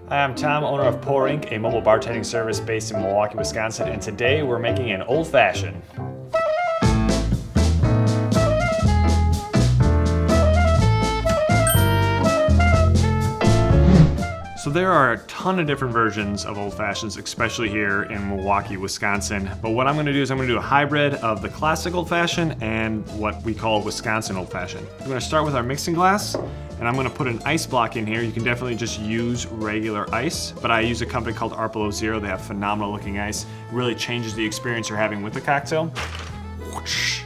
Hi, I'm Tom, owner of Pour Inc., a mobile bartending service based in Milwaukee, Wisconsin, and today we're making an old fashioned. So there are a ton of different versions of old fashions, especially here in Milwaukee, Wisconsin. But what I'm gonna do is I'm gonna do a hybrid of the classic old fashioned and what we call Wisconsin old fashioned. I'm gonna start with our mixing glass, and I'm gonna put an ice block in here. You can definitely just use regular ice, but I use a company called Below Zero. They have phenomenal looking ice. It really changes the experience you're having with the cocktail. Whoosh.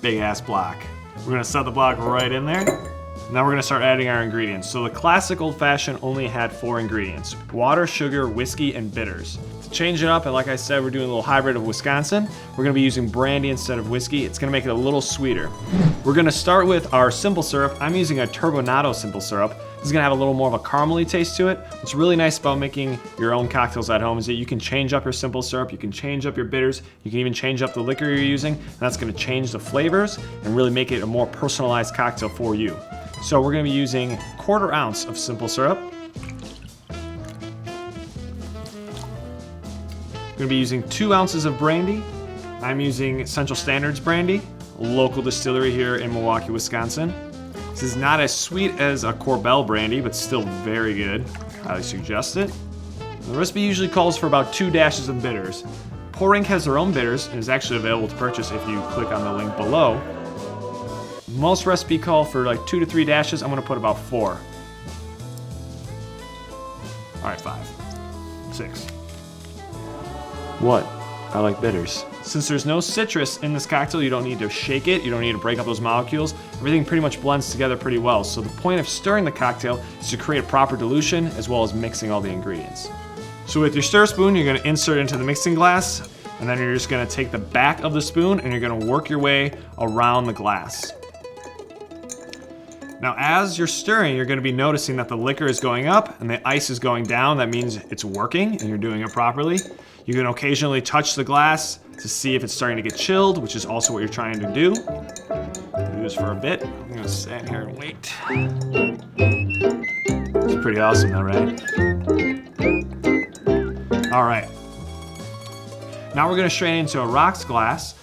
Big ass block. We're gonna set the block right in there. Now we're gonna start adding our ingredients. So the classic old fashioned only had 4 ingredients: water, sugar, whiskey, and bitters. To change it up, and like I said, we're doing a little hybrid of Wisconsin. We're gonna be using brandy instead of whiskey. It's gonna make it a little sweeter. We're gonna start with our simple syrup. I'm using a Turbinado simple syrup. This is gonna have a little more of a caramely taste to it. What's really nice about making your own cocktails at home is that you can change up your simple syrup, you can change up your bitters, you can even change up the liquor you're using, and that's gonna change the flavors and really make it a more personalized cocktail for you. So we're gonna be using 1/4 ounce of simple syrup. We're gonna be using 2 ounces of brandy. I'm using Central Standards brandy, a local distillery here in Milwaukee, Wisconsin. This is not as sweet as a Corbel brandy, but still very good. Highly suggest it. The recipe usually calls for about 2 dashes of bitters. Pour Inc. has their own bitters and is actually available to purchase if you click on the link below. Most recipe call for like 2 to 3 dashes. I'm gonna put about 4. All right, 5, 6. What? I like bitters. Since there's no citrus in this cocktail, you don't need to shake it, you don't need to break up those molecules. Everything pretty much blends together pretty well. So the point of stirring the cocktail is to create a proper dilution as well as mixing all the ingredients. So with your stir spoon, you're gonna insert into the mixing glass, and then you're just gonna take the back of the spoon and you're gonna work your way around the glass. Now, as you're stirring, you're gonna be noticing that the liquor is going up and the ice is going down. That means it's working and you're doing it properly. You can occasionally touch the glass to see if it's starting to get chilled, which is also what you're trying to do. Do this for a bit. I'm gonna stand here and wait. It's pretty awesome though, right? All right. Now we're gonna strain into a rocks glass.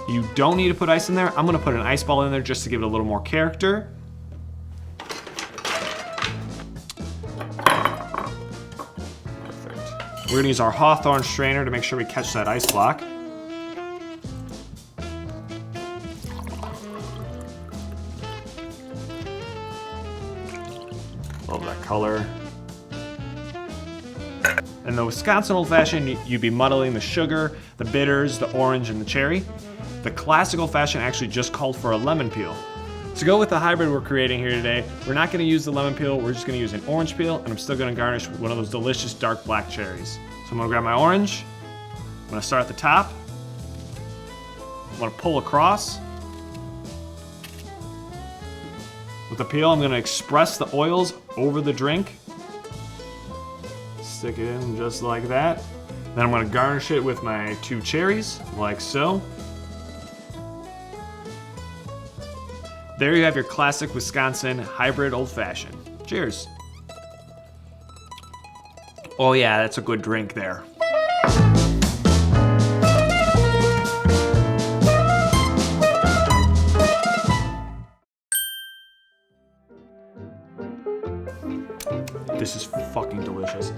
You don't need to put ice in there. I'm gonna put an ice ball in there just to give it a little more character. Perfect. We're gonna use our Hawthrone Strainer to make sure we catch that ice block. Love that color. In the Wisconsin Old Fashioned, you'd be muddling the sugar, the bitters, the orange, and the cherry. The classic old fashioned actually just called for a lemon peel. To go with the hybrid we're creating here today, we're not gonna use the lemon peel, we're just gonna use an orange peel, and I'm still gonna garnish with one of those delicious dark black cherries. So I'm gonna grab my orange, I'm gonna start at the top, I'm gonna pull across. With the peel, I'm gonna express the oils over the drink. Stick it in just like that. Then I'm gonna garnish it with my 2 cherries, like so. There you have your classic Wisconsin hybrid old fashioned. Cheers. Oh yeah, that's a good drink there. This is fucking delicious.